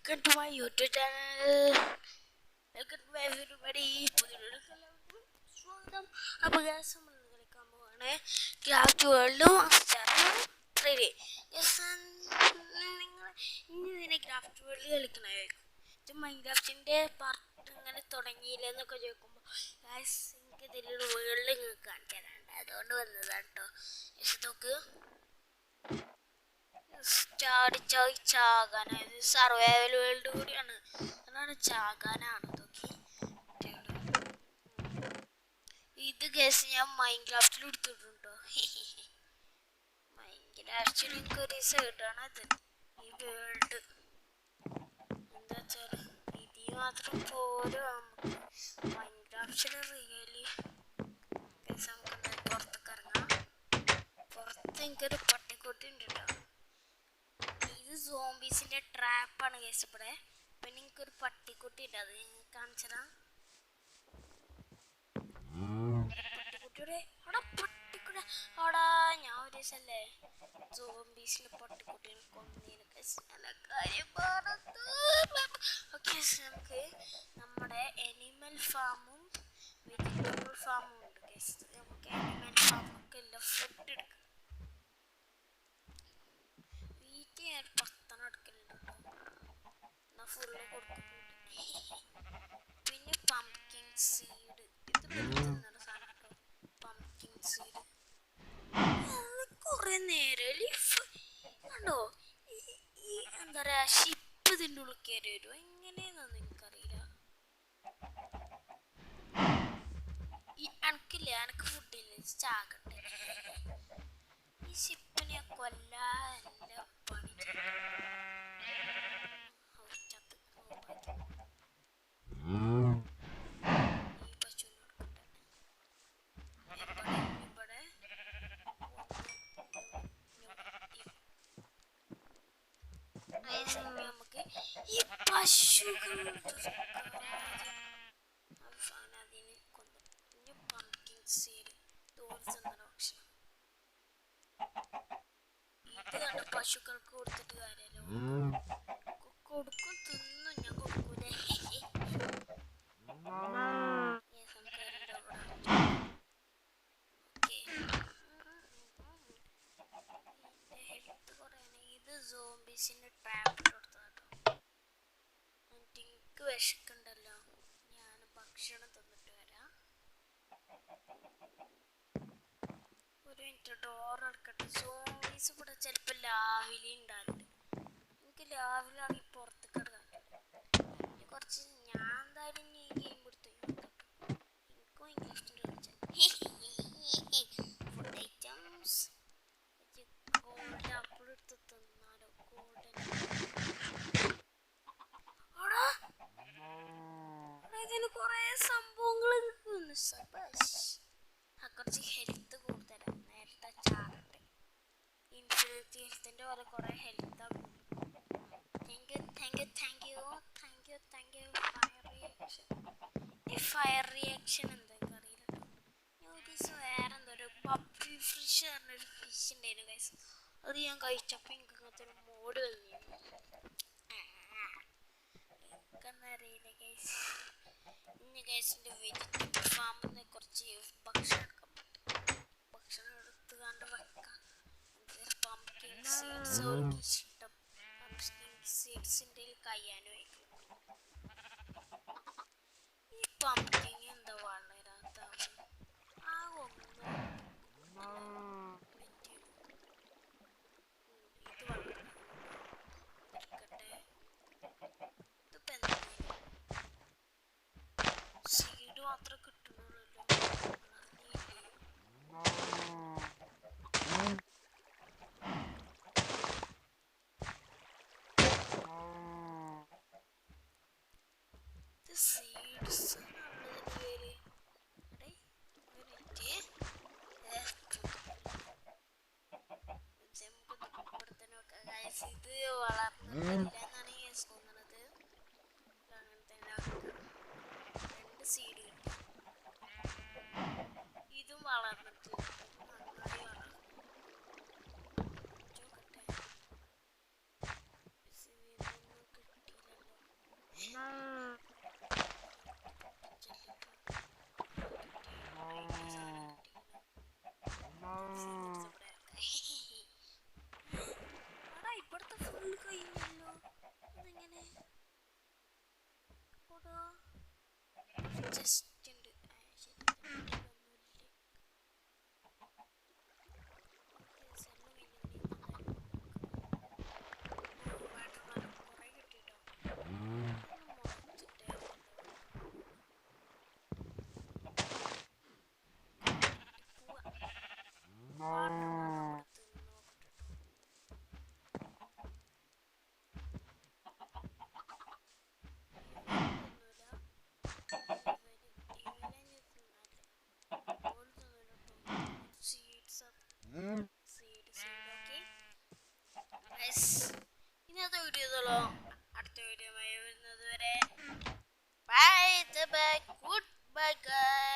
Welcome to my YouTube channel. Welcome to everybody. പുതിയൊരു സ്വാഗതം. അപ്പോൾ guys നമ്മൾ കളിക്കാൻ പോവാണ് ക്രാഫ്റ്റ് വേൾഡും റെഡി. നിങ്ങൾ ഇനി ക്രാഫ്റ്റ് വേൾഡ് കളിക്കണമായിരിക്കും. ഇത് മൈൻക്രാഫ്റ്റിൻ്റെ പാർട്ട് ഇങ്ങനെ തുടങ്ങിയില്ലെന്നൊക്കെ ചോദിക്കുമ്പോൾ ഗൈസ് എനിക്ക് ഇതിലൊരു വേൾഡ് നിങ്ങൾക്ക് കാണിച്ചു തരാനുണ്ട്. അതുകൊണ്ട് വന്നതാണ് കേട്ടോ. നോക്ക് ചാകാനായത് സർവൈവൽ വേൾഡ് കൂടിയാണ്. അതാണ് ചാകാനാണ് നോക്കി. ഇത് കേസ് ഞാൻ മൈൻക്രാഫ്റ്റിൽ എടുത്തിട്ടുണ്ടോ? മൈൻക്രാഫ്റ്റിൽ എനിക്ക് ഒരു ദിവസം കിട്ടാണ് അത് ഈ വേൾഡ്. എന്താ വെച്ചാൽ ഇത് മാത്രം പോലും നമുക്ക് മൈൻക്രാഫ്റ്റിൽ റിയലി കേസ് നമുക്ക് പുറത്തേക്ക് ഇറങ്ങാം. പുറത്ത് എനിക്കൊരു പട്ടിക്കുട്ടി ഉണ്ട് കേട്ടോ. ഇത് സോംബീസിന്റെ ട്രാപ്പാണ് കേസ് ഇവിടെ. പിന്നെ എനിക്കൊരു പട്ടിക്കുട്ടി ഉണ്ട്, അത് ഞാൻ കാണിച്ചതാ. പട്ടിക്കുട്ടിയുടെ അവിടെ ഞാൻ ഒരു ദിവസല്ലേ സോംബീസിന്റെ പട്ടിക്കുട്ടീനെ കൊന്നതിന് കാര്യം ഓക്കെ. നമുക്ക് നമ്മുടെ എനിമൽ ഫാമും വെജിറ്റബിൾ ഫാമും ഉണ്ട് കേസ്. നമുക്ക് എനിമൽ ഫാമൊക്കെ ഇല്ല ഫുഡ് എടുക്കാം. ഞാൻ 10 എടുക്കലുണ്ട് എന്നാ ഫുള്ള് കൊടുക്കുന്നുണ്ട്. പിന്നെ പംകിൻ സീഡ്, ഇത് തിന്നണ സാധനം കേട്ടോ. പംകിൻ സീഡ് കുറെ നേരം കണ്ടോ. ഈ എന്താ പറയാ ഷിപ്പ് ഇതിൻ്റെ ഉള്ളിൽ കയറി വരുമോ എങ്ങനെയാണെന്ന് എനിക്കറിയില്ല. എനക്കില്ലേ, എനക്ക് ഫുഡില്ല, ചാകട്ടെ. ഈ ഷിപ്പിനെ കൊല്ലാല്ല പണി. ഈ പശുവിനെ കൊടുക്കട്ടെ. ഇവിടെ നമുക്ക് ഈ പശുക്കൾ അതിനെ കൊന്നു. ഇനി പംകിൻ സീഡ് തോന്നിച്ചെന്ന ഭക്ഷണം. ഇത് കണ്ട പശുക്കൾക്ക് കൊടുത്തിട്ട് കാര്യമല്ലോ. കൊടുക്കും, തിന്നു. ഞാൻ കൊടുക്കൂലേ. ഹെൽത്ത് കുറയാണ്. ഇത് സോംബീസിന്റെ ട്രാപ്പ് കൊടുത്തതാട്ടോ. എനിക്ക് വിശക്കുണ്ടല്ലോ, ഞാൻ ഭക്ഷണം തന്നിട്ട് വരാം. ഒരു മിനിറ്റ് ഡോർ എടുക്കട്ടെ. സോംബീസ് ഇവിടെ ചിലപ്പോൾ ലാവിലി ഉണ്ടാവില്ല. എനിക്ക് ലാവിലാണെങ്കിൽ പുറത്ത് കിടക്കാൻ കുറച്ച്. ഞാൻ എന്തായാലും ഈ ഗെയിം കൊടുത്തു എനിക്കും ഇംഗ്ലീഷിൻ്റെ ഫുഡ് ഐറ്റംസ്. ഗോൾഡ് ആപ്പിൾ എടുത്ത് തിന്നാലോ. ഗോൾഡൻ ഇതിന് കുറേ സംഭവങ്ങൾ കുറച്ച് ഹെൽത്ത് കൂടുതലാണ്. നേരത്തെ ചാടട്ടെ. ഇൻഫിനിറ്റി ഹെൽത്തിൻ്റെ പോലെ കുറേ ഹെൽത്താണ്. Thank you. ഫയർ റിയാക്ഷൻ എന്താ അറിയില്ല കേട്ടോ. ഞാൻ ഒരു ദിവസം വേറെ എന്തോ ഒരു പപ്പി ഫിഷ് പറഞ്ഞൊരു ഫിഷ് ഉണ്ടായിരുന്നു ഗൈസ്. അത് ഞാൻ കഴിച്ചപ്പോൾ എനിക്ക് അങ്ങനത്തെ ഒരു മോഡ് വന്നിരുന്നു. എനിക്കെന്നറിയില്ല ഗൈസ്. ഇനി ഗൈസിൻ്റെ വെജിറ്റബിൾ ഫാമിൽ നിന്ന് കുറച്ച് ഭക്ഷണം എടുത്ത് കണ്ട് വെക്കാം. പംകിൻ സീഡ്സ് അവർക്ക് ഇഷ്ടം. പംകിൻ സീഡ്സിൻ്റെ കഴിയാനും ഈ പംകിൻ എന്താ വളരാത്ത ആ ഒന്നും ഇത് വളർക്കട്ടെ. ഇതിപ്പോ എന്താ സീഡ് മാത്രം കിട്ടണുള്ളല്ലോ. സീഡ്സ് പേര് ഇത് വളർന്നിട്ടില്ല എന്നാണ് ഞാൻ തോന്നുന്നത്. അങ്ങനെ തന്നെ 2 സീഡ് കിട്ടി. ഇതും വളർന്നിട്ടില്ല, നന്നായി വളർന്നു. ചോക്കട്ടെ. ഇതൊന്നും കിട്ടിയില്ല. ഇപ്പഴത്തെ ഫുള്ള് കഴിഞ്ഞല്ലോ. അതെങ്ങനെ ജസ്റ്റ് ഉണ്ട്. ഇന്നത്തെ വീഡിയോ ഇതല്ലോ. അടുത്ത വീഡിയോ വരുന്നത് വരെ bye bye good bye guys.